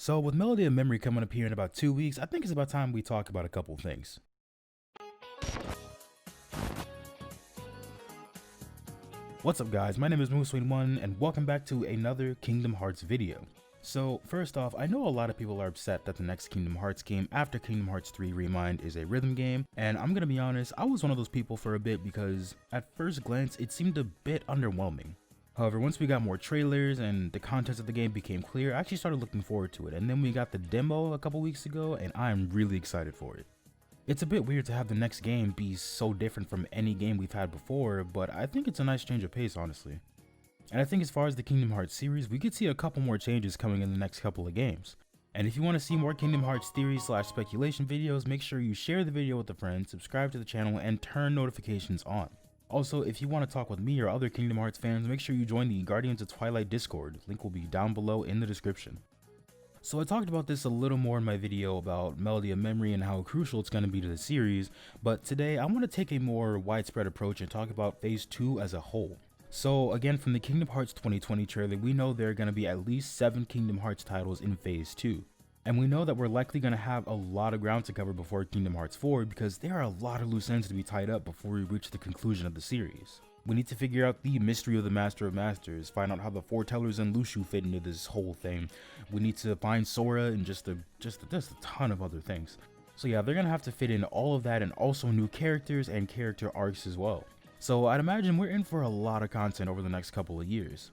So with Melody of Memory coming up here in about 2 weeks, I think it's about time we talk about a couple things. What's up guys, my name is Moosewing1 and welcome back to another Kingdom Hearts video. So first off, I know a lot of people are upset that the next Kingdom Hearts game after Kingdom Hearts 3 Remind is a rhythm game, and I'm gonna be honest, I was one of those people for a bit because at first glance it seemed a bit underwhelming. However, once we got more trailers and the contents of the game became clear, I actually started looking forward to it, and then we got the demo a couple weeks ago and I'm really excited for it. It's a bit weird to have the next game be so different from any game we've had before, but I think it's a nice change of pace, honestly. And I think as far as the Kingdom Hearts series, we could see a couple more changes coming in the next couple of games. And if you want to see more Kingdom Hearts theory / speculation videos, make sure you share the video with a friend, subscribe to the channel, and turn notifications on. Also, if you want to talk with me or other Kingdom Hearts fans, make sure you join the Guardians of Twilight Discord, link will be down below in the description. So I talked about this a little more in my video about Melody of Memory and how crucial it's going to be to the series, but today I want to take a more widespread approach and talk about Phase 2 as a whole. So again, from the Kingdom Hearts 2020 trailer, we know there are going to be at least 7 Kingdom Hearts titles in Phase 2. And we know that we're likely going to have a lot of ground to cover before Kingdom Hearts 4 because there are a lot of loose ends to be tied up before we reach the conclusion of the series. We need to figure out the mystery of the Master of Masters, find out how the Foretellers and Lushu fit into this whole thing. We need to find Sora and just a ton of other things. So yeah, they're gonna have to fit in all of that and also new characters and character arcs as well. So I'd imagine we're in for a lot of content over the next couple of years.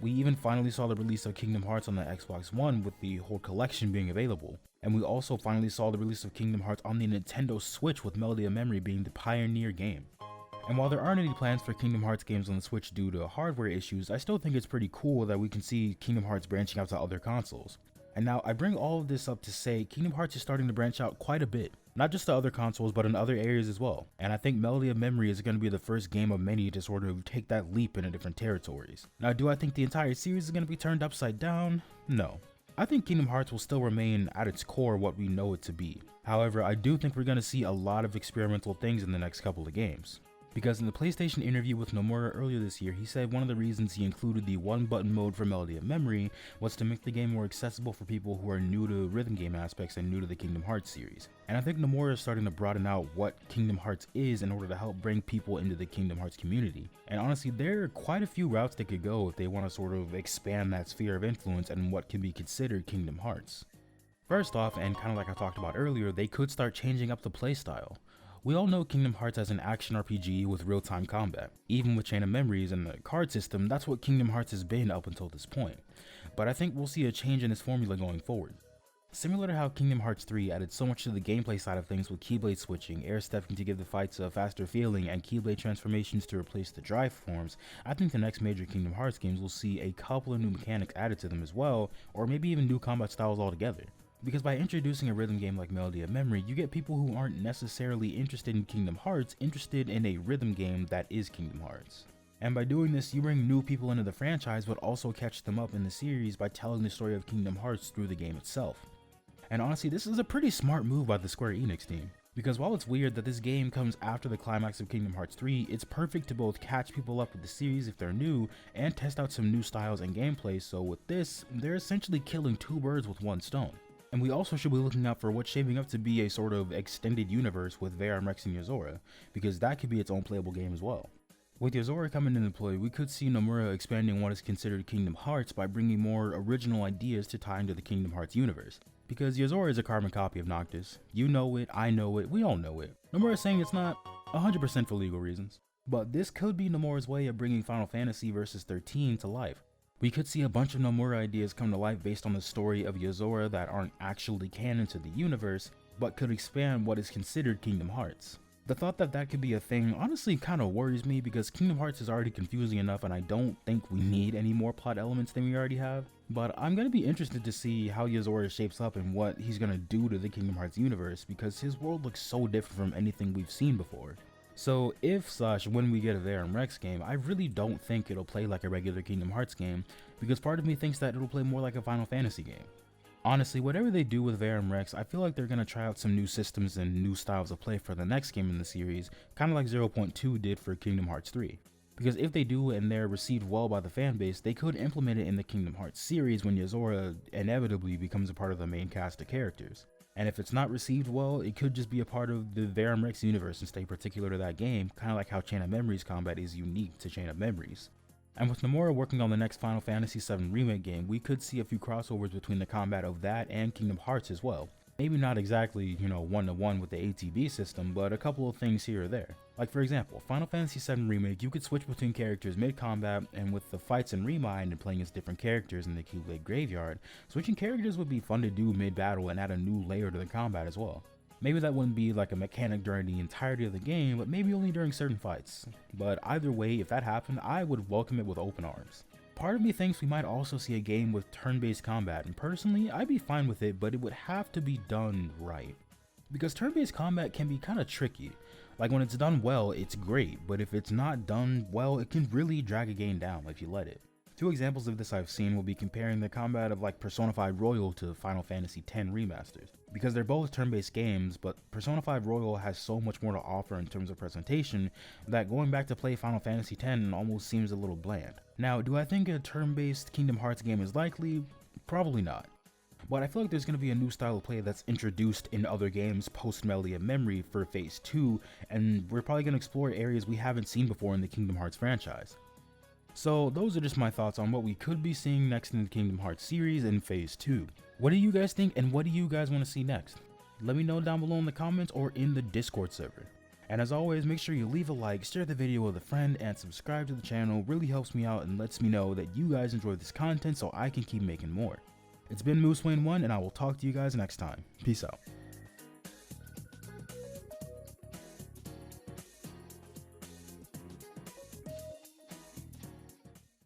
We even finally saw the release of Kingdom Hearts on the Xbox One with the whole collection being available. And we also finally saw the release of Kingdom Hearts on the Nintendo Switch with Melody of Memory being the pioneer game. And while there aren't any plans for Kingdom Hearts games on the Switch due to hardware issues, I still think it's pretty cool that we can see Kingdom Hearts branching out to other consoles. And now I bring all of this up to say Kingdom Hearts is starting to branch out quite a bit, not just to other consoles but in other areas as well. And I think Melody of Memory is going to be the first game of many to sort of take that leap into different territories. Now, do I think the entire series is going to be turned upside down? No. I think Kingdom Hearts will still remain at its core what we know it to be. However, I do think we're going to see a lot of experimental things in the next couple of games. Because in the PlayStation interview with Nomura earlier this year, he said one of the reasons he included the one button mode for Melody of Memory was to make the game more accessible for people who are new to rhythm game aspects and new to the Kingdom Hearts series. And I think Nomura is starting to broaden out what Kingdom Hearts is in order to help bring people into the Kingdom Hearts community. And honestly, there are quite a few routes they could go if they want to sort of expand that sphere of influence and what can be considered Kingdom Hearts. First off, and kind of like I talked about earlier, they could start changing up the playstyle. We all know Kingdom Hearts as an action RPG with real-time combat. Even with Chain of Memories and the card system, that's what Kingdom Hearts has been up until this point. But I think we'll see a change in this formula going forward. Similar to how Kingdom Hearts 3 added so much to the gameplay side of things with Keyblade switching, air stepping to give the fights a faster feeling, and Keyblade transformations to replace the drive forms, I think the next major Kingdom Hearts games will see a couple of new mechanics added to them as well, or maybe even new combat styles altogether. Because by introducing a rhythm game like Melody of Memory, you get people who aren't necessarily interested in Kingdom Hearts interested in a rhythm game that is Kingdom Hearts. And by doing this, you bring new people into the franchise but also catch them up in the series by telling the story of Kingdom Hearts through the game itself. And honestly, this is a pretty smart move by the Square Enix team. Because while it's weird that this game comes after the climax of Kingdom Hearts 3, it's perfect to both catch people up with the series if they're new and test out some new styles and gameplay, so with this, they're essentially killing two birds with one stone. And we also should be looking out for what's shaping up to be a sort of extended universe with Verum Rex and Yozora, because that could be its own playable game as well. With Yozora coming into play, we could see Nomura expanding what is considered Kingdom Hearts by bringing more original ideas to tie into the Kingdom Hearts universe. Because Yozora is a carbon copy of Noctis. You know it, I know it, we all know it. Nomura is saying it's not 100% for legal reasons. But this could be Nomura's way of bringing Final Fantasy Versus 13 to life. We could see a bunch of Nomura ideas come to life based on the story of Yozora that aren't actually canon to the universe, but could expand what is considered Kingdom Hearts. The thought that that could be a thing honestly kind of worries me because Kingdom Hearts is already confusing enough and I don't think we need any more plot elements than we already have. But I'm going to be interested to see how Yozora shapes up and what he's going to do to the Kingdom Hearts universe because his world looks so different from anything we've seen before. So if / when we get a Verum Rex game, I really don't think it'll play like a regular Kingdom Hearts game, because part of me thinks that it'll play more like a Final Fantasy game. Honestly, whatever they do with Verum Rex, I feel like they're going to try out some new systems and new styles of play for the next game in the series, kind of like 0.2 did for Kingdom Hearts 3. Because if they do and they're received well by the fan base, they could implement it in the Kingdom Hearts series when Yozora inevitably becomes a part of the main cast of characters. And if it's not received well, it could just be a part of the Verum Rex universe and stay particular to that game, kind of like how Chain of Memories combat is unique to Chain of Memories. And with Nomura working on the next Final Fantasy VII Remake game, we could see a few crossovers between the combat of that and Kingdom Hearts as well. Maybe not exactly, one-to-one with the ATB system, but a couple of things here or there. Like for example, Final Fantasy VII Remake, you could switch between characters mid-combat, and with the fights in Remind and playing as different characters in the Keyblade Graveyard, switching characters would be fun to do mid-battle and add a new layer to the combat as well. Maybe that wouldn't be like a mechanic during the entirety of the game, but maybe only during certain fights. But either way, if that happened, I would welcome it with open arms. Part of me thinks we might also see a game with turn-based combat, and personally, I'd be fine with it, but it would have to be done right. Because turn-based combat can be kinda tricky. Like when it's done well, it's great, but if it's not done well, it can really drag a game down if you let it. Two examples of this I've seen will be comparing the combat of like Persona 5 Royal to Final Fantasy X Remasters. Because they're both turn-based games, but Persona 5 Royal has so much more to offer in terms of presentation that going back to play Final Fantasy X almost seems a little bland. Now, do I think a turn-based Kingdom Hearts game is likely? Probably not. But I feel like there's going to be a new style of play that's introduced in other games post Melody of Memory for Phase 2, and we're probably going to explore areas we haven't seen before in the Kingdom Hearts franchise. So those are just my thoughts on what we could be seeing next in the Kingdom Hearts series in Phase 2. What do you guys think, and what do you guys want to see next? Let me know down below in the comments or in the Discord server. And as always, make sure you leave a like, share the video with a friend, and subscribe to the channel. Really helps me out and lets me know that you guys enjoy this content so I can keep making more. It's been MooseWayne1, and I will talk to you guys next time. Peace out.